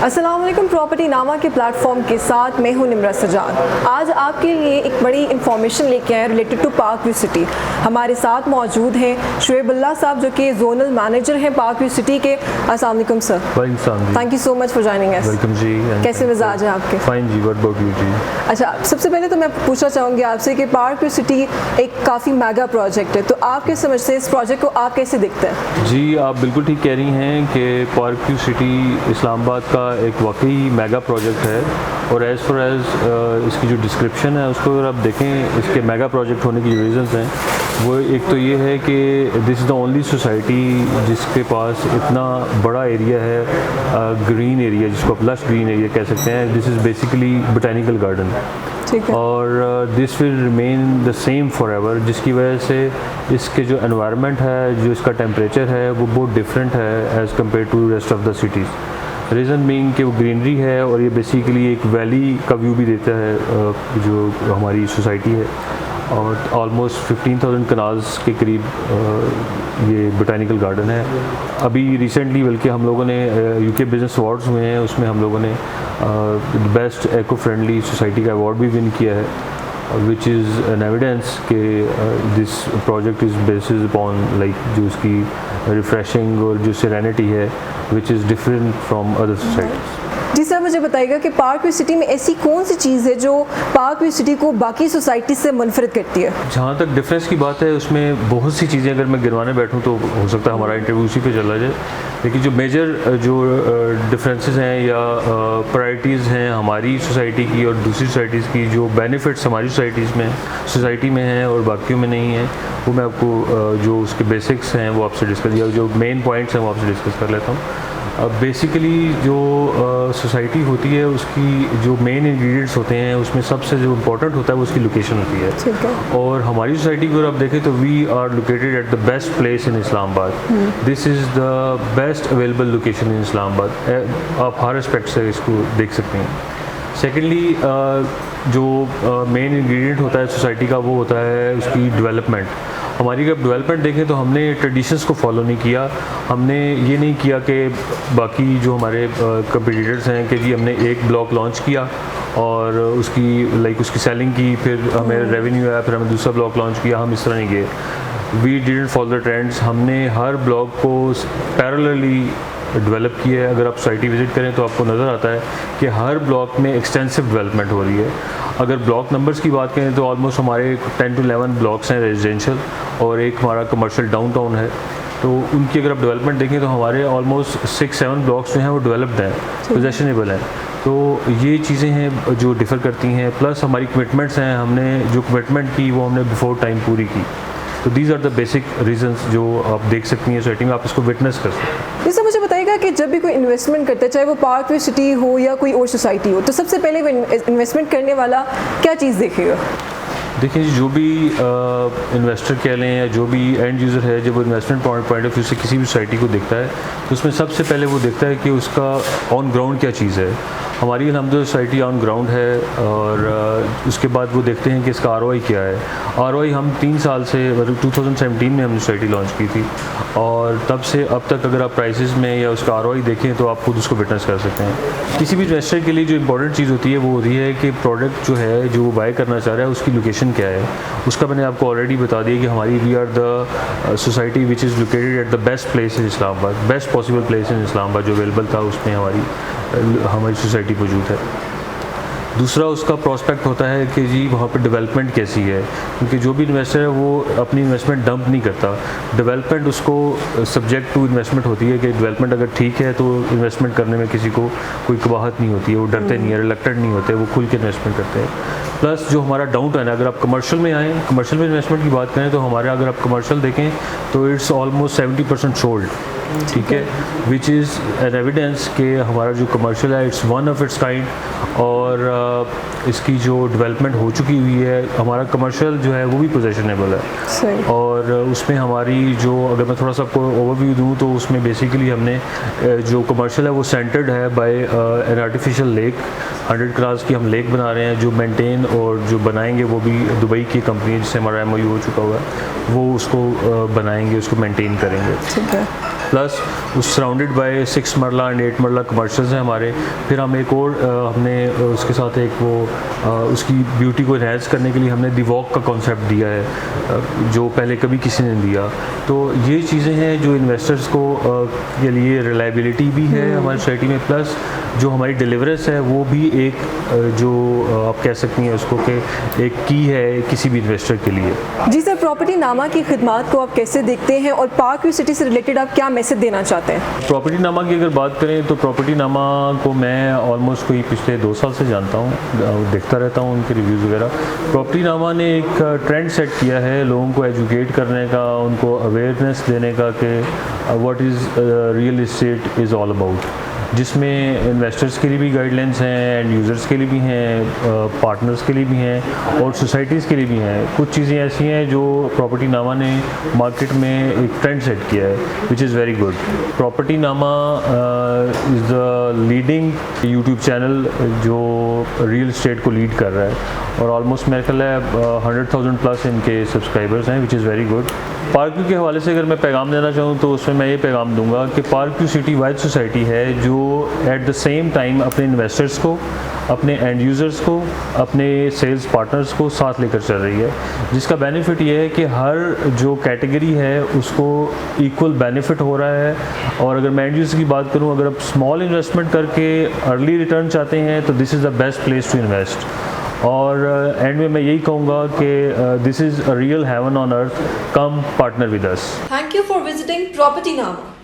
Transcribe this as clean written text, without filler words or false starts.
अस्सलाम वालेकुम। प्रॉपर्टी नामा के प्लेटफॉर्म के साथ मैं हूं निम्रत सजाद। आज आपके लिए एक बड़ी इंफॉर्मेशन लेके आए related to Park View City. हमारे साथ मौजूद हैं शुएबुल्लाह साहब जो कि जोनल मैनेजर हैं पार्क व्यू सिटी के। अस्सलाम वालेकुम sir. Thank you so much for joining us. Welcome जी। कैसे मिजाज है आपके? फाइन जी, व्हाट अबाउट यू जी? अच्छा, सबसे पहले तो मैं पूछना चाहूँगी आपसे कि पार्क व्यू सिटी एक काफ़ी मेगा प्रोजेक्ट है, तो आप किस समझ से इस प्रोजेक्ट को आप कैसे देखते हैं? जी, आप बिल्कुल ठीक कह रही हैं कि पार्क व्यू सिटी इस्लामाबाद का एक वाकई मेगा प्रोजेक्ट है। और एज़ फार एज़ इसकी जो डिस्क्रिप्शन है उसको अगर आप देखें, इसके मेगा प्रोजेक्ट होने की जो रीज़न्स हैं वो एक तो ये है कि this is the only society जिसके पास इतना बड़ा एरिया है, ग्रीन एरिया जिसको आप लश ग्रीन एरिया कह सकते हैं। This is basically botanical garden और this will remain the same forever, जिसकी वजह से इसके जो एनवायरनमेंट है, जो इसका टेम्परेचर है वो बहुत डिफरेंट है as compared to rest of the cities. Reason being कि वो ग्रीनरी है और ये बेसिकली एक वैली का व्यू भी देता है जो हमारी सोसाइटी है। और ऑलमोस्ट 15,000 कनाल्स के करीब ये बोटैनिकल गार्डन है। अभी रिसेंटली बल्कि हम लोगों ने यूके बिजनेस अवार्ड्स हुए हैं, उसमें हम लोगों ने बेस्ट एको फ्रेंडली सोसाइटी का अवार्ड भी विन किया है, विच इज़ एन एविडेंस कि this project is basis upon like जो उसकी रिफ़्रेशिंग और जो सेरेनिटी है which is different from other societies. जी सर, मुझे बताइएगा कि पार्क व्यू सिटी में ऐसी कौन सी चीज़ है जो पार्क व्यू सिटी को बाकी सोसाइटी से मुनफरिद करती है? जहाँ तक डिफरेंस की बात है उसमें बहुत सी चीज़ें अगर मैं गिनवाने बैठूँ तो हो सकता है हमारा इंटरव्यू उसी पे चला जाए, लेकिन जो मेजर जो डिफरेंसेस हैं या प्रायोरिटीज़ हैं हमारी सोसाइटी की और दूसरी सोसाइटीज़ की, जो बेनिफिट्स हमारी सोसाइटी में हैं और बाकियों में नहीं हैं, वो मैं आपको जो उसके बेसिक्स हैं वो आपसे डिस्कस, या जो मेन पॉइंट्स हैं वो आपसे डिस्कस कर लेता हूँ। बेसिकली जो सोसाइटी होती है उसकी जो मेन इंग्रेडिएंट्स होते हैं उसमें सबसे जो इम्पोर्टेंट होता है वो उसकी लोकेशन होती है। और हमारी सोसाइटी को अगर आप देखें तो we are located at the best place in Islamabad. This is the best available location in Islamabad. आप हर एस्पेक्ट से इसको देख सकते हैं। सेकेंडली जो मेन इंग्रेडिएंट होता है सोसाइटी का वो होता है उसकी डेवलपमेंट। हमारी अगर डेवलपमेंट देखें तो हमने ट्रेडिशंस को फॉलो नहीं किया। हमने ये नहीं किया कि बाकी जो हमारे कंपटीटर्स हैं कि जी हमने एक ब्लॉक लॉन्च किया और उसकी सेलिंग की, फिर हमें रेवेन्यू आया, फिर हमने दूसरा ब्लॉक लॉन्च किया। हम इस तरह नहीं गए। We didn't follow the trends. हमने हर ब्लॉक को पैरेलली डेवलप किया है। अगर आप सोसाइटी विज़िट करें तो आपको नज़र आता है कि हर ब्लॉक में एक्सटेंसिव डेवलपमेंट हो रही है। अगर ब्लॉक नंबर्स की बात करें तो ऑलमोस्ट हमारे 10 to 11 ब्लॉक्स हैं रेजिडेंशियल और एक हमारा कमर्शियल डाउनटाउन है। तो उनकी अगर आप डेवलपमेंट देखें तो हमारे ऑलमोस्ट 6-7 ब्लॉक्स जो हैं वो डेवलप्ड हैं, पोजेशनेबल हैं। तो ये चीज़ें हैं जो डिफ़र करती हैं। प्लस हमारी कमिटमेंट्स हैं, हमने जो कमिटमेंट की वो हमने बिफोर टाइम पूरी की। तो these are the basic reasons जो आप देख सकती हैं सोसाइटी में, आप इसको विटनेस कर सकते हैं। जैसे मुझे बताइएगा कि जब भी कोई इन्वेस्टमेंट करता है, चाहे वो पार्क व्यू सिटी हो या कोई और सोसाइटी हो, तो सबसे पहले वो इन्वेस्टमेंट करने वाला क्या चीज़ देखेगा? देखिए, जो भी इन्वेस्टर कह लें या जो भी एंड यूज़र है, जब वो इन्वेस्टमेंट पॉइंट ऑफ व्यू से किसी भी सोसाइटी को देखता है तो उसमें सबसे पहले वो देखता है कि उसका ऑन ग्राउंड क्या चीज़ है। हमारी अल्हम्दुलिल्लाह सोसाइटी ऑन ग्राउंड है और उसके बाद वो देखते हैं कि इसका ROI क्या है। ROI हम 3 साल से, मतलब 2017 में हमने सोसाइटी लॉन्च की थी और तब से अब तक अगर आप प्राइसेस में या उसका ROI देखें तो आप खुद उसको विटनेस कर सकते हैं। किसी भी इन्वेस्टर के लिए जो इंपॉर्टेंट चीज़ होती है वो होती है कि प्रोडक्ट जो है जो वो बाय करना चाह रहा है उसकी लोकेशन क्या है। उसका मैंने आपको ऑलरेडी बता दिया कि हमारी we are the society which is located at the best place in Islamabad, best possible place in Islamabad जो अवेलेबल था उसमें हमारी सोसाइटी मौजूद है। दूसरा उसका प्रोस्पेक्ट होता है कि जी वहाँ पर डेवलपमेंट कैसी है, क्योंकि जो भी इन्वेस्टर है वो अपनी इन्वेस्टमेंट डंप नहीं करता। डेवलपमेंट उसको सब्जेक्ट टू इन्वेस्टमेंट होती है कि डेवलपमेंट अगर ठीक है तो इन्वेस्टमेंट करने में किसी को कोई कबाहत नहीं होती है, वो डरते नहीं है, रिलक्टेंट नहीं होते, वो खुल के इन्वेस्टमेंट करते हैं। प्लस जो हमारा डाउनटाउन है, अगर आप कमर्शियल में आएँ, कमर्शियल में इन्वेस्टमेंट की बात करें तो हमारा अगर आप कमर्शियल देखें तो इट्स ऑलमोस्ट 70% सोल्ड। ठीक है, विच इज़ एन एविडेंस कि हमारा जो कमर्शियल है it's one of its kind और इसकी जो डेवलपमेंट हो चुकी हुई है। हमारा कमर्शियल जो है वो भी पोजेशनेबल है और उसमें हमारी जो, अगर मैं थोड़ा सा आपको ओवरव्यू दूँ तो उसमें बेसिकली हमने जो कमर्शियल है वो सेंटर्ड है by an artificial lake. 100 kanals की हम लेक बना रहे हैं जो मेंटेन और जो बनाएंगे वो भी दुबई की कंपनी है जिससे हमारा MOU हो चुका हुआ है, वो उसको बनाएंगे, उसको मेंटेन करेंगे। ठीक है। प्लस उस सराउंडेड बाय 6 मरला एंड 8 मरला कमर्शियल्स हैं हमारे। फिर हम एक और हमने उसके साथ एक वो उसकी ब्यूटी को इन्हेंस करने के लिए हमने दी वॉक का कॉन्सेप्ट दिया है जो पहले कभी किसी ने दिया। तो ये चीज़ें हैं जो इन्वेस्टर्स को के लिए रिलायबिलिटी भी है हमारी सोसाइटी में, प्लस जो हमारी डिलीवरेंस है वो भी एक जो आप कह सकती हैं उसको कि एक की है किसी भी इन्वेस्टर के लिए। जी सर, प्रॉपर्टी नामा की खिदमात को आप कैसे देखते हैं और पार्क व्यू सिटी से रिलेटेड आप क्या मैसेज देना चाहते हैं? प्रॉपर्टी नामा की अगर बात करें तो प्रॉपर्टी नामा को मैं ऑलमोस्ट कोई पिछले 2 साल से जानता हूँ, देखता रहता हूँ उनके रिव्यूज़ वगैरह। प्रॉपर्टी नामा ने एक ट्रेंड सेट किया है लोगों को एजुकेट करने का, उनको अवेयरनेस देने का कि what is real estate is all about, जिसमें इन्वेस्टर्स के लिए भी गाइडलाइंस हैं, एंड यूज़र्स के लिए भी हैं, पार्टनर्स के लिए भी हैं और सोसाइटीज़ के लिए भी हैं। कुछ चीज़ें ऐसी हैं जो प्रॉपर्टी नामा ने मार्केट में एक ट्रेंड सेट किया है which is very good. Property Nama is the leading YouTube channel जो रियल इस्टेट को लीड कर रहा है और ऑलमोस्ट मेरे ख्याल है 100,000 प्लस इनके सब्सक्राइबर्स हैं विच is very good. Park view के हवाले से अगर मैं पैगाम देना चाहूँ तो उसमें मैं ये पैगाम दूंगा कि park View city wide society है जो एट द सेम टाइम अपने इन्वेस्टर्स को, अपने एंड यूज़र्स को, अपने सेल्स पार्टनर्स को साथ लेकर चल रही है, जिसका बेनिफिट ये है कि हर जो कैटेगरी है उसको इक्वल बेनिफिट हो रहा है। और अगर मैं एंड यूज़र की बात करूँ, अगर आप स्मॉल इन्वेस्टमेंट करके अर्ली रिटर्न चाहते हैं तो this is the best place to invest. और एंड में मैं यही कहूँगा कि this is a real heaven on earth, come partner with us. Thank you for visiting property नामा।